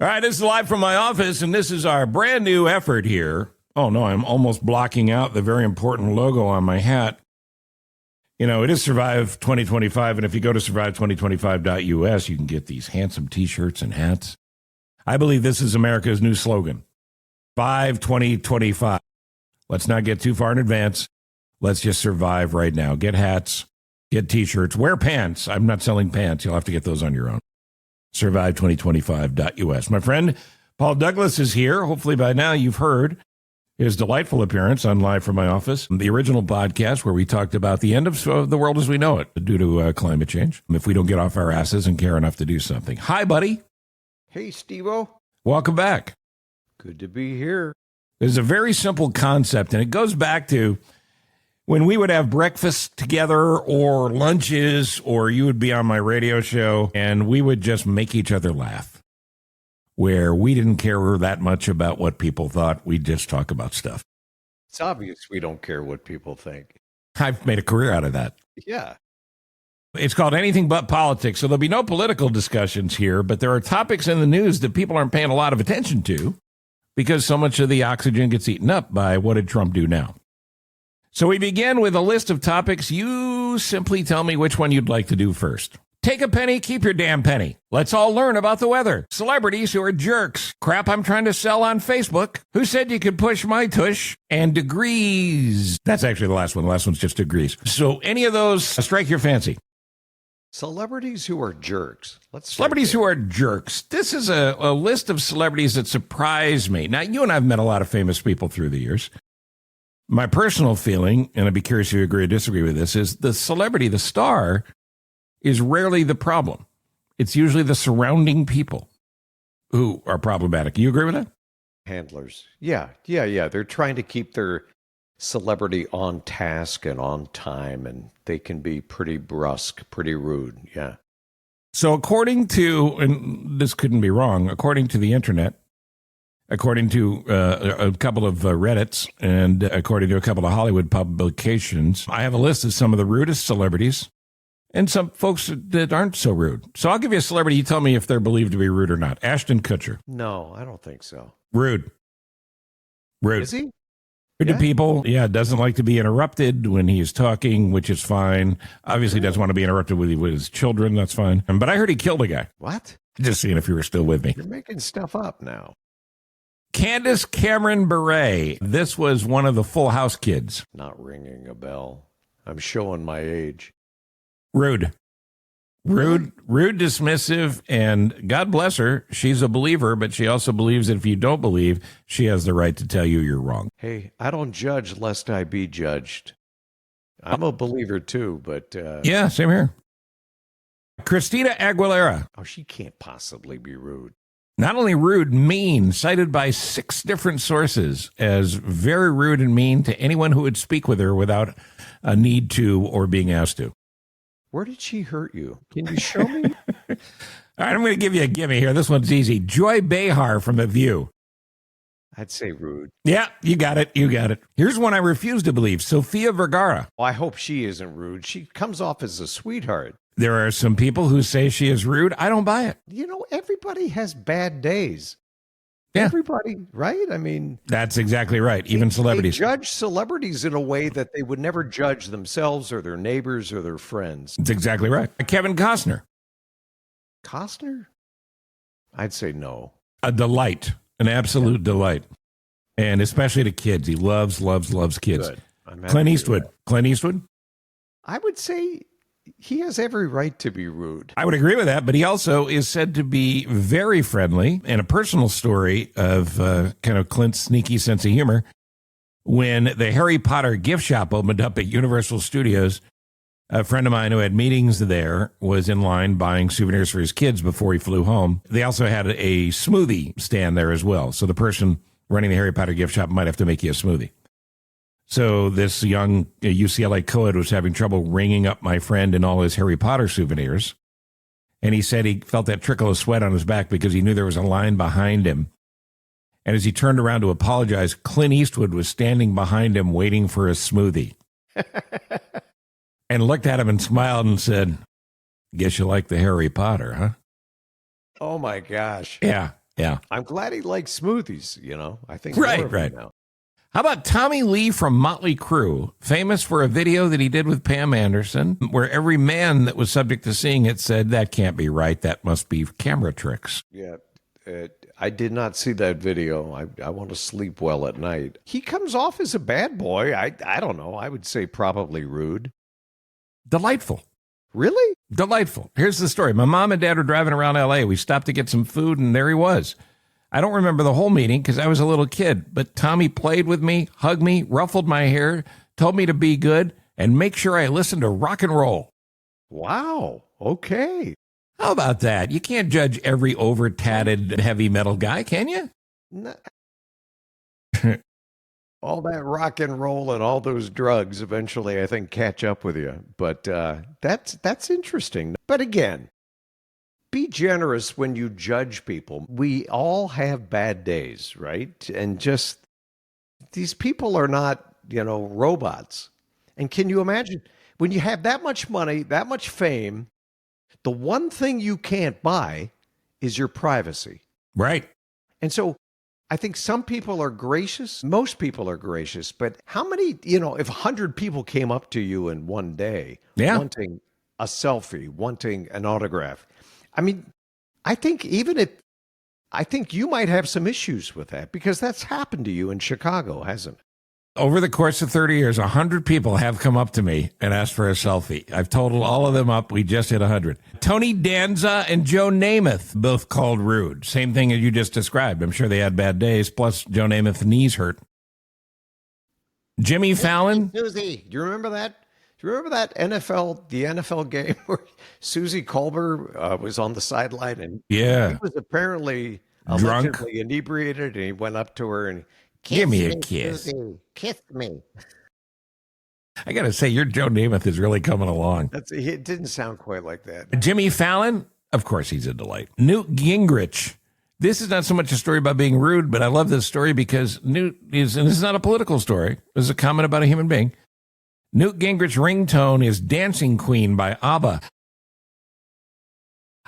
All right, this is live from my office, and this is our brand new effort here. Oh, no, I'm almost blocking out the very important logo on my hat. You know, it is Survive 2025, and if you go to survive2025.us, you can get these handsome T-shirts and hats. I believe this is America's new slogan, Survive 2025. Let's not get too far in advance. Let's just survive right now. Get hats, get T-shirts, wear pants. I'm not selling pants. You'll have to get those on your own. Survive2025.us. My friend Paul Douglas is here. Hopefully by now you've heard his delightful appearance on Live from My Office, the original podcast where we talked about the end of the world as we know it due to climate change, if we don't get off our asses and care enough to do something. Hi, buddy. Hey, Steve-O. Welcome back. Good to be here. There's a very simple concept, and it goes back to when we would have breakfast together or lunches, or you would be on my radio show, and we would just make each other laugh, where we didn't care that much about what people thought. We'd just talk about stuff. It's obvious we don't care what people think. I've made a career out of that. Yeah. It's called Anything But Politics, so there'll be no political discussions here, but there are topics in the news that people aren't paying a lot of attention to because so much of the oxygen gets eaten up by what did Trump do now. So we begin with a list of topics. You simply tell me which one you'd like to do first. Take a penny, keep your damn penny. Let's all learn about the weather. Celebrities who are jerks. Crap I'm trying to sell on Facebook. Who said you could push my tush? And degrees. That's actually the last one. The last one's just degrees. So any of those strike your fancy. Celebrities who are jerks. Celebrities who are jerks. This is a list of celebrities that surprise me. Now, you and I have met a lot of famous people through the years. My personal feeling, and I'd be curious if you agree or disagree with this, is the celebrity, the star, is rarely the problem. It's usually the surrounding people who are problematic. You agree with that? Handlers. Yeah. They're trying to keep their celebrity on task and on time, and they can be pretty brusque, pretty rude. Yeah. So according to, and this couldn't be wrong, according to the internet, according to a couple of Reddits, and according to a couple of Hollywood publications, I have a list of some of the rudest celebrities and some folks that aren't so rude. So I'll give you a celebrity. You tell me if they're believed to be rude or not. Ashton Kutcher. No, I don't think so. Rude. Is he? Rude to people. Yeah, doesn't like to be interrupted when he's talking, which is fine. Obviously doesn't want to be interrupted with his children. That's fine. But I heard he killed a guy. What? Just seeing if you were still with me. You're making stuff up now. Candace Cameron Bure. This was one of the Full House kids. Not ringing a bell. I'm showing my age. Rude, dismissive, and God bless her. She's a believer, but she also believes that if you don't believe, she has the right to tell you you're wrong. Hey, I don't judge lest I be judged. I'm a believer too, but... Yeah, same here. Christina Aguilera. Oh, she can't possibly be rude. Not only rude, mean, cited by 6 different sources as very rude and mean to anyone who would speak with her without a need to or being asked to. Where did she hurt you? Can you show me? All right, I'm going to give you a gimme here. This one's easy. Joy Behar from The View. I'd say rude. Yeah, you got it. Here's one I refuse to believe. Sofia Vergara. Well, I hope she isn't rude. She comes off as a sweetheart. There are some people who say she is rude. I don't buy it. You know, everybody has bad days. Yeah. Everybody, right? I mean... That's exactly right. Even celebrities. They judge celebrities in a way that they would never judge themselves or their neighbors or their friends. That's exactly right. Kevin Costner. Costner? I'd say no. A delight. An absolute delight. And especially to kids. He loves kids. Good. Clint Eastwood. I would say he has every right to be rude. I would agree with that, but he also is said to be very friendly. And a personal story of kind of Clint's sneaky sense of humor. When the Harry Potter gift shop opened up at Universal Studios, a friend of mine who had meetings there was in line buying souvenirs for his kids before he flew home. They also had a smoothie stand there as well. So the person running the Harry Potter gift shop might have to make you a smoothie. So this young UCLA co-ed was having trouble ringing up my friend and all his Harry Potter souvenirs. And he said he felt that trickle of sweat on his back because he knew there was a line behind him. And as he turned around to apologize, Clint Eastwood was standing behind him waiting for a smoothie. And looked at him and smiled and said, "Guess you like the Harry Potter, huh?" Oh, my gosh. Yeah. Yeah. I'm glad he likes smoothies, you know. I think Right, more of them right. now. How about Tommy Lee from Motley Crue, famous for a video that he did with Pam Anderson, where every man that was subject to seeing it said, that can't be right. That must be camera tricks. Yeah. I did not see that video. I want to sleep well at night. He comes off as a bad boy. I don't know. I would say probably rude. Delightful. Really? Delightful. Here's the story. My mom and dad were driving around L.A. We stopped to get some food, and there he was. I don't remember the whole meeting because I was a little kid, but Tommy played with me, hugged me, ruffled my hair, told me to be good, and make sure I listened to rock and roll. Wow. Okay. How about that? You can't judge every over-tatted heavy metal guy, can you? No. All that rock and roll and all those drugs eventually, I think, catch up with you. But that's interesting. But again, be generous when you judge people. We all have bad days, right? And just these people are not, robots. And can you imagine when you have that much money, that much fame, the one thing you can't buy is your privacy. Right. And so I think some people are gracious. Most people are gracious. But how many, if 100 people came up to you in one day wanting a selfie, wanting an autograph, I mean, I think you might have some issues with that because that's happened to you in Chicago, hasn't it? Over the course of 30 years, 100 people have come up to me and asked for a selfie. I've totaled all of them up. We just hit 100. Tony Danza and Joe Namath both called rude. Same thing as you just described. I'm sure they had bad days. Plus, Joe Namath's knees hurt. Jimmy Fallon. Susie, do you remember that? Do you remember that the NFL game where Susie Colbert was on the sideline and he was apparently drunk, allegedly inebriated, and he went up to her and give me a kiss. Susie, kiss me. I got to say, your Joe Namath is really coming along. It didn't sound quite like that. Jimmy Fallon, of course, he's a delight. Newt Gingrich. This is not so much a story about being rude, but I love this story because Newt is, and this is not a political story. This is a comment about a human being. Newt Gingrich's ringtone is Dancing Queen by ABBA.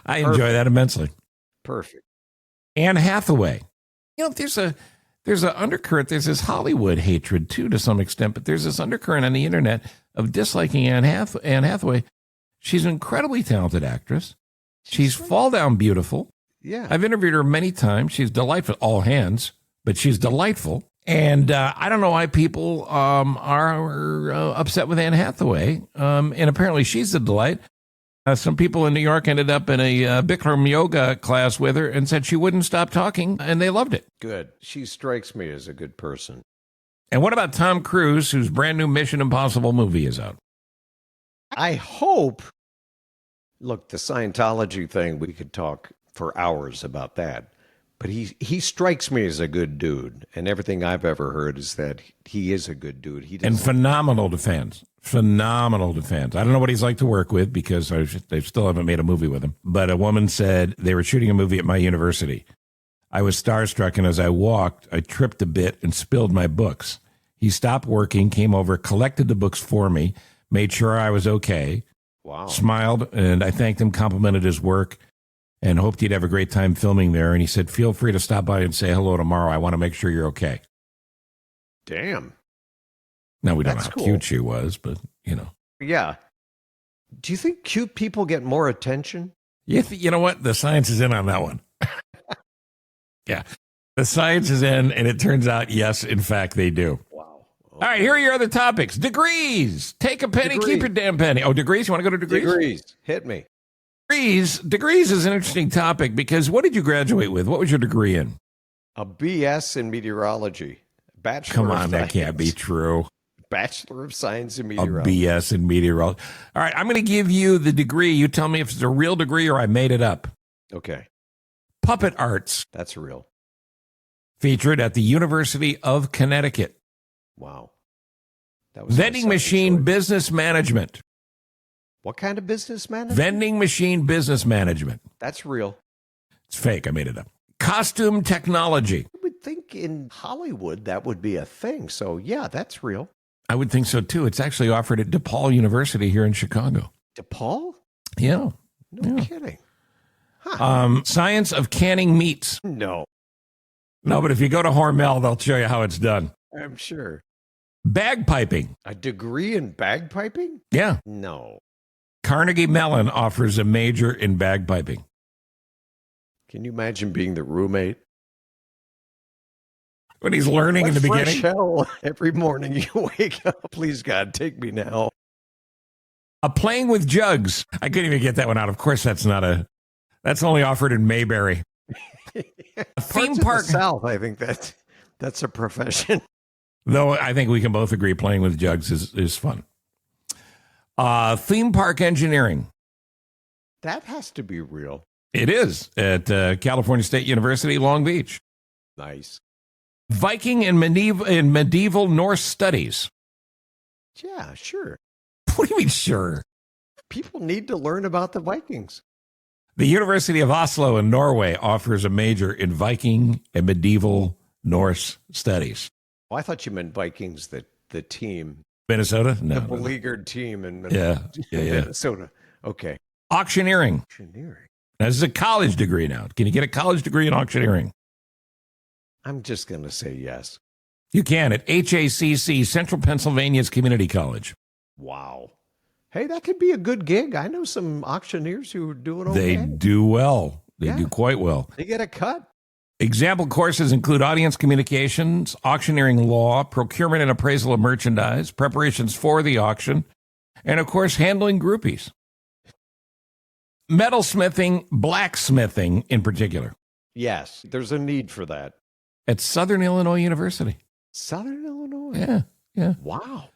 I enjoy that immensely. Perfect. Anne Hathaway. There's an undercurrent. There's this Hollywood hatred, too, to some extent, but there's this undercurrent on the internet of disliking Anne Hathaway. She's an incredibly talented actress. She's fall down beautiful. Yeah. I've interviewed her many times. She's delightful, all hands, but she's delightful. And I don't know why people are upset with Anne Hathaway. And apparently she's a delight. Some people in New York ended up in a Bikram yoga class with her and said she wouldn't stop talking, and they loved it. Good. She strikes me as a good person. And what about Tom Cruise, whose brand new Mission Impossible movie is out? I hope. Look, the Scientology thing, we could talk for hours about that. But he strikes me as a good dude, and everything I've ever heard is that he is a good dude. And phenomenal defense. Phenomenal defense. I don't know what he's like to work with because they still haven't made a movie with him. But a woman said they were shooting a movie at my university. I was starstruck, and as I walked, I tripped a bit and spilled my books. He stopped working, came over, collected the books for me, made sure I was okay. Wow. Smiled, and I thanked him, complimented his work, and hoped he'd have a great time filming there. And he said, feel free to stop by and say hello tomorrow. I want to make sure you're okay. Damn. Now, we don't know how cute she was, but, Yeah. Do you think cute people get more attention? You know what? The science is in on that one. Yeah. The science is in, and it turns out, yes, in fact, they do. Wow. Okay. All right, here are your other topics. Degrees. Take a penny, keep your damn penny. Oh, degrees? You want to go to degrees? Degrees. Hit me. Degrees is an interesting topic because what did you graduate with? What was your degree in? A BS in meteorology. Bachelor Come of on, Science. that can't be true. Bachelor of Science in A Meteorology. BS in meteorology. All right, I'm going to give you the degree. You tell me if it's a real degree or I made it up. Okay. Puppet arts. That's real. Featured at the University of Connecticut. Wow. That was Vending machine business management. What kind of business management? Vending machine business management. That's real. It's fake. I made it up. Costume technology. I would think in Hollywood that would be a thing. So, yeah, that's real. I would think so, too. It's actually offered at DePaul University here in Chicago. DePaul? Yeah. No kidding. Science of canning meats. No, No, but if you go to Hormel, they'll show you how it's done. I'm sure. Bagpiping. A degree in bagpiping? Yeah. No. Carnegie Mellon offers a major in bagpiping. Can you imagine being the roommate? When he's learning in the Fresh beginning. hell every morning you wake up. Please, God, take me now. Playing with jugs. I couldn't even get that one out. Of course, that's only offered in Mayberry. A theme park. The South, I think that's a profession. Though I think we can both agree playing with jugs is fun. Theme park engineering. That has to be real. It is at California State University, Long Beach. Nice. Viking and medieval Norse studies. Yeah, sure. What do you mean, sure? People need to learn about the Vikings. The University of Oslo in Norway offers a major in Viking and medieval Norse studies. Oh, I thought you meant Vikings, the team. Minnesota? No. The beleaguered team in Yeah. Minnesota. Okay. Auctioneering. Auctioneering. This is a college degree now. Can you get a college degree in auctioneering? I'm just going to say yes. You can at HACC, Central Pennsylvania's Community College. Wow. Hey, that could be a good gig. I know some auctioneers who are doing okay. They do well. They do quite well. They get a cut. Example courses include audience communications, auctioneering law, procurement and appraisal of merchandise, preparations for the auction, and, of course, handling groupies. Metalsmithing, blacksmithing in particular. Yes, there's a need for that. At Southern Illinois University. Southern Illinois? Yeah. Wow.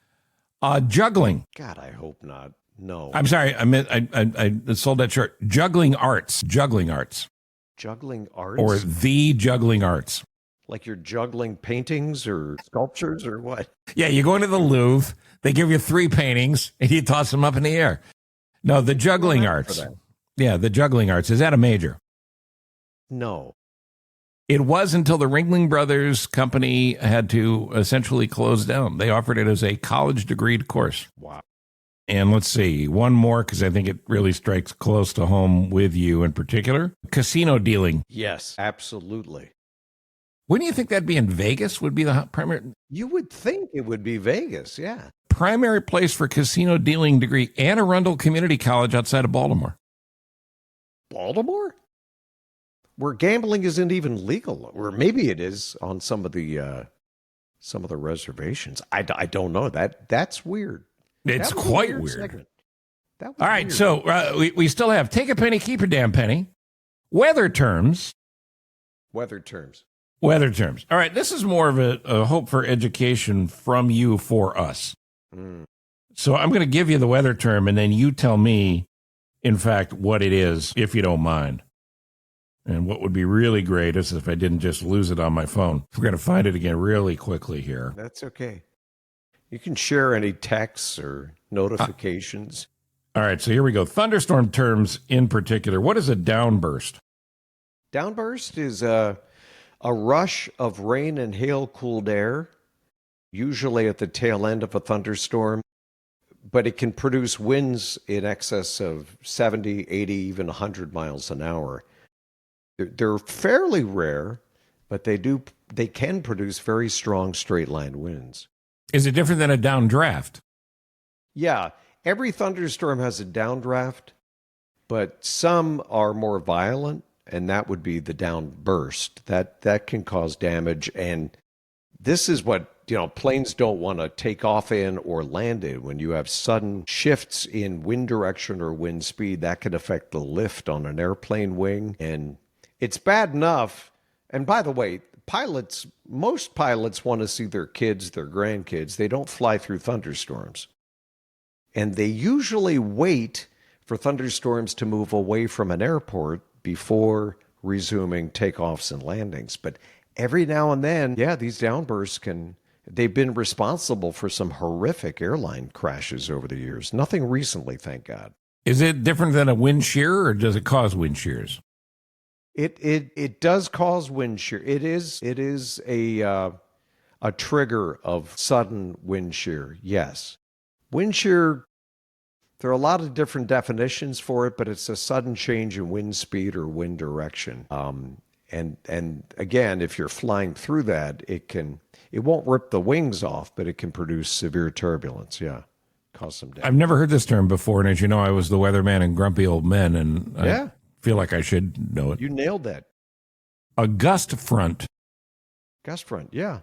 Juggling. God, I hope not. No. I'm sorry, I sold that short. Juggling arts. Juggling arts? Or the juggling arts. Like you're juggling paintings or sculptures or what? Yeah, you go into the Louvre, they give you 3 paintings, and you toss them up in the air. No, the juggling arts. Yeah, the juggling arts. Is that a major? No. It was until the Ringling Brothers company had to essentially close down. They offered it as a college degree course. Wow. And let's see, one more, because I think it really strikes close to home with you in particular. Casino dealing. Yes, absolutely. Wouldn't you think that'd be in Vegas would be the primary? You would think it would be Vegas, yeah. Primary place for casino dealing degree, Anne Arundel Community College outside of Baltimore. Baltimore? Where gambling isn't even legal, or maybe it is on some of the reservations. I don't know. That's weird. It's quite weird. Segment. All right, weird. So we still have take a penny, keep a damn penny. Weather terms. Weather terms. All right, this is more of a hope for education from you for us. So I'm going to give you the weather term, and then you tell me, in fact, what it is, if you don't mind. And what would be really great is if I didn't just lose it on my phone. We're going to find it again really quickly here. That's okay. You can share any texts or notifications. All right, so here we go. Thunderstorm terms in particular. What is a downburst? Downburst is a rush of rain and hail-cooled air, usually at the tail end of a thunderstorm, but it can produce winds in excess of 70, 80, even 100 miles an hour. They're fairly rare, but they can produce very strong straight-line winds. Is it different than a downdraft? Yeah, every thunderstorm has a downdraft, but some are more violent, and that would be the downburst. That can cause damage, and this is what planes don't want to take off in or land in. When you have sudden shifts in wind direction or wind speed, that can affect the lift on an airplane wing, and it's bad enough. And by the way, most pilots want to see their kids, their grandkids. They don't fly through thunderstorms. And they usually wait for thunderstorms to move away from an airport before resuming takeoffs and landings. But every now and then, these downbursts they've been responsible for some horrific airline crashes over the years. Nothing recently, thank God. Is it different than a wind shear, or does it cause wind shears? It does cause wind shear. It is a trigger of sudden wind shear. Yes, wind shear There are a lot of different definitions for it, but it's a sudden change in wind speed or wind direction. And again, if you're flying through that, it won't rip the wings off, but it can produce severe turbulence. Yeah, cause some damage. I've never heard this term before, and as you know, I was the weatherman in Grumpy Old Men, and I feel like I should know it. You nailed that. A gust front. Gust front, yeah.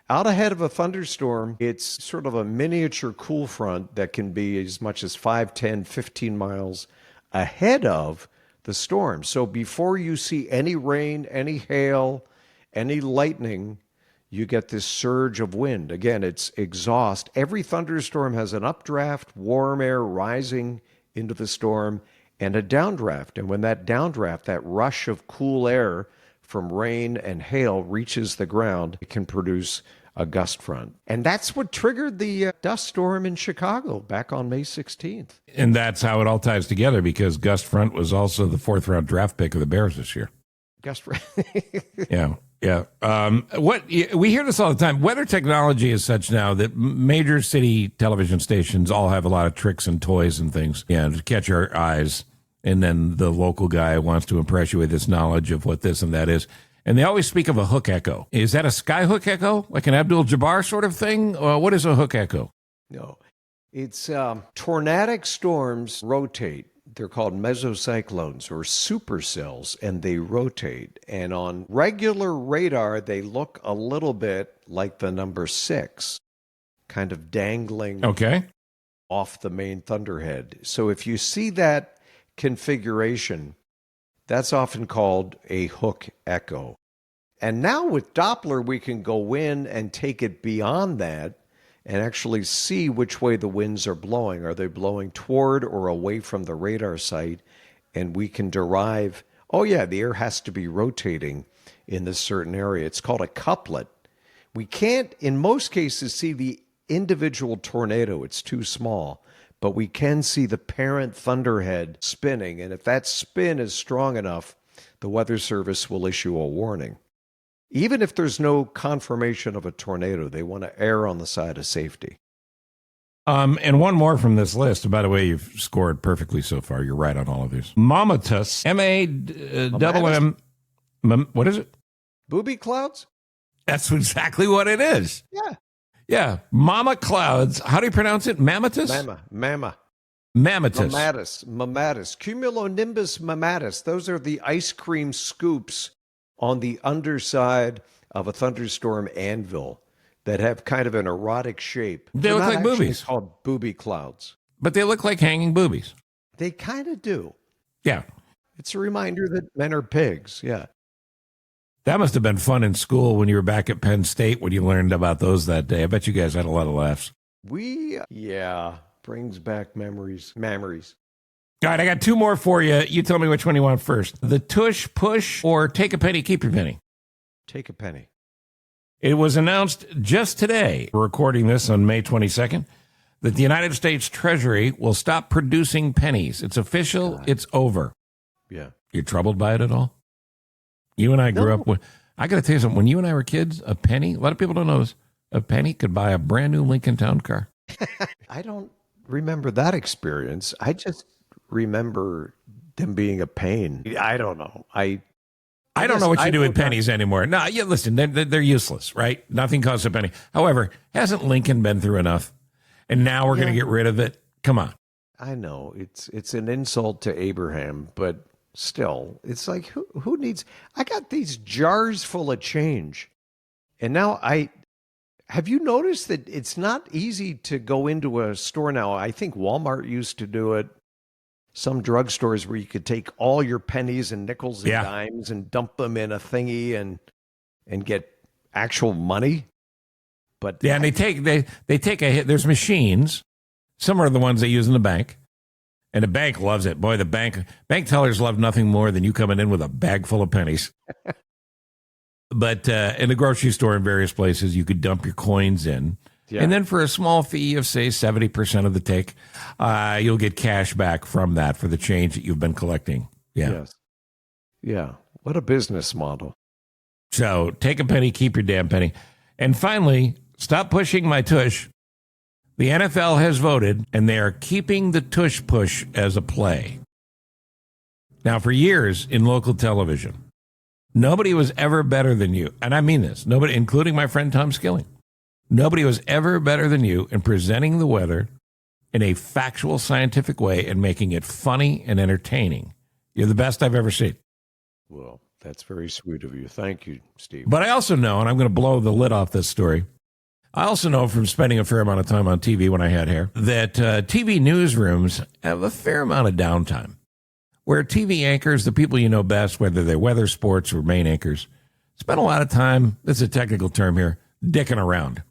Out ahead of a thunderstorm, it's sort of a miniature cool front that can be as much as 5, 10, 15 miles ahead of the storm. So before you see any rain, any hail, any lightning, you get this surge of wind. Again, it's exhaust. Every thunderstorm has an updraft, warm air rising into the storm, and a downdraft. And when that downdraft, that rush of cool air from rain and hail reaches the ground, it can produce a gust front. And that's what triggered the dust storm in Chicago back on May 16th. And that's how it all ties together, because gust front was also the 4th round draft pick of the Bears this year. Gust front. Yeah. We hear this all the time. Weather technology is such now that major city television stations all have a lot of tricks and toys and things, to catch our eyes. And then the local guy wants to impress you with his knowledge of what this and that is. And they always speak of a hook echo. Is that a sky hook echo, like an Abdul-Jabbar sort of thing? Or what is a hook echo? No, it's tornadic storms rotate. They're called mesocyclones or supercells, and they rotate. And on regular radar, they look a little bit like the number 6, kind of dangling off the main thunderhead. So if you see that configuration, that's often called a hook echo. And now with Doppler, we can go in and take it beyond that and actually see which way the winds are blowing. Are they blowing toward or away from the radar site? And we can derive, the air has to be rotating in this certain area. It's called a couplet. We can't, in most cases, see the individual tornado. It's too small. But we can see the parent thunderhead spinning. And if that spin is strong enough, the Weather Service will issue a warning. Even if there's no confirmation of a tornado, they want to err on the side of safety. And one more from this list. By the way, you've scored perfectly so far. You're right on all of these. Mammatus, M-A-M-M. What is it? Booby clouds? That's exactly what it is. Yeah. Yeah, mama clouds. How do you pronounce it? Mammatus? Mammatus. Mammatus. Cumulonimbus mammatus. Those are the ice cream scoops on the underside of a thunderstorm anvil that have kind of an erotic shape. They look like boobies. Called booby clouds. But they look like hanging boobies. They kind of do. Yeah. It's a reminder that men are pigs. Yeah. That must have been fun in school when you were back at Penn State when you learned about those that day. I bet you guys had a lot of laughs. Brings back memories. All right, I got 2 more for you. You tell me which one you want first. The tush push or take a penny, keep your penny? Take a penny. It was announced just today, we're recording this on May 22nd, that the United States Treasury will stop producing pennies. It's official. It's over. Yeah. You're troubled by it at all? You and I grew up with, I got to tell you something, when you and I were kids, a penny, a lot of people don't know this, a penny could buy a brand new Lincoln Town car. I don't remember that experience. I just remember them being a pain. I don't know. I don't know what you do with pennies anymore. No, listen, they're useless, right? Nothing costs a penny. However, hasn't Lincoln been through enough? And now we're going to get rid of it? Come on. I know. It's an insult to Abraham, but still, it's like, who needs... I got these jars full of change. And now have you noticed that it's not easy to go into a store now? I think Walmart used to do it. Some drugstores where you could take all your pennies and nickels and dimes and dump them in a thingy and get actual money. But and they take a hit. There's machines. Some are the ones they use in the bank. And the bank loves it. Boy, the bank tellers love nothing more than you coming in with a bag full of pennies. But in the grocery store in various places, you could dump your coins in. Yeah. And then for a small fee of, say, 70% of the take, you'll get cash back from that for the change that you've been collecting. Yeah. Yes. Yeah. What a business model. So take a penny, keep your damn penny. And finally, stop pushing my tush. The NFL has voted, and they are keeping the tush push as a play. Now, for years in local television, nobody was ever better than you. And I mean this, nobody, including my friend Tom Skilling. Nobody was ever better than you in presenting the weather in a factual, scientific way and making it funny and entertaining. You're the best I've ever seen. Well, that's very sweet of you. Thank you, Steve. But I also know, and I'm going to blow the lid off this story, I also know from spending a fair amount of time on TV when I had hair, that TV newsrooms have a fair amount of downtime, where TV anchors, the people you know best, whether they're weather, sports, or main anchors, spend a lot of time, that's a technical term here, dicking around.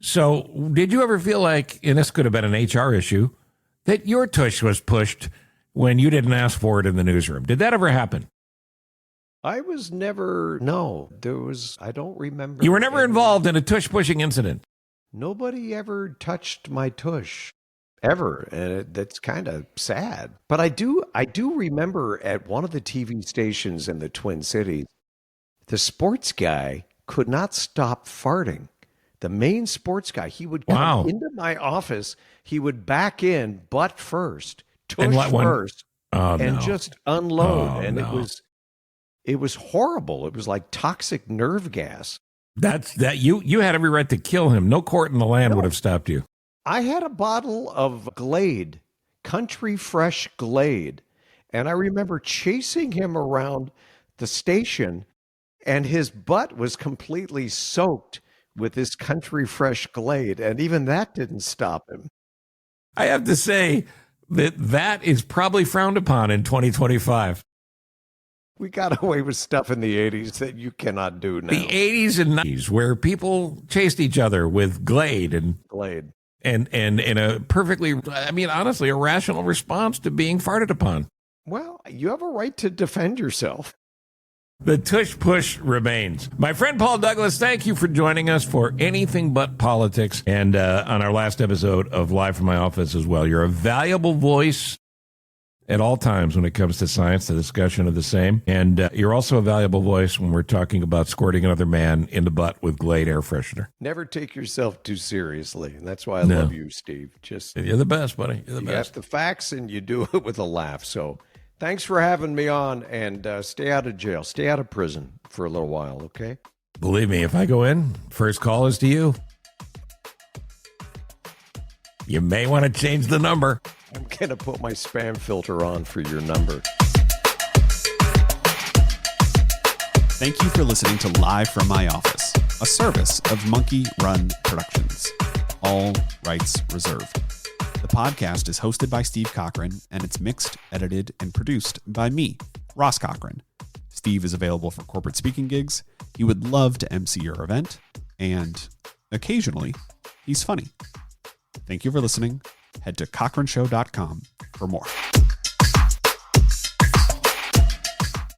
So did you ever feel like, and this could have been an HR issue, that your tush was pushed when you didn't ask for it in the newsroom? Did that ever happen? I was never, no, I don't remember. You were never involved in a tush-pushing incident? Nobody ever touched my tush, ever, and that's kind of sad. But I do remember at one of the TV stations in the Twin Cities, the sports guy could not stop farting. The main sports guy, he would come into my office, he would back in butt first, tush first, just unload. It was horrible. It was like toxic nerve gas. You had every right to kill him. No court in the land would have stopped you. I had a bottle of Glade, Country Fresh Glade, and I remember chasing him around the station, and his butt was completely soaked with this Country Fresh Glade, and even that didn't stop him. I have to say that is probably frowned upon in 2025. We got away with stuff in the 80s that you cannot do now. The 80s and 90s, where people chased each other with Glade and in a perfectly, I mean, honestly, a rational response to being farted upon. Well, you have a right to defend yourself. The tush push remains. My friend Paul Douglas, thank you for joining us for Anything But Politics and on our last episode of Live from My Office as well. You're a valuable voice at all times when it comes to science, the discussion of the same. And you're also a valuable voice when we're talking about squirting another man in the butt with Glade air freshener. Never take yourself too seriously. And that's why I love you, Steve. You're the best, buddy. You're the best. You got the facts and you do it with a laugh. So thanks for having me on, and stay out of jail. Stay out of prison for a little while, okay? Believe me, if I go in, first call is to you. You may want to change the number. I'm going to put my spam filter on for your number. Thank you for listening to Live from My Office, a service of Monkey Run Productions. All rights reserved. The podcast is hosted by Steve Cochran, and it's mixed, edited, and produced by me, Ross Cochran. Steve is available for corporate speaking gigs. He would love to MC your event, and occasionally, he's funny. Thank you for listening. Head to cochranshow.com for more.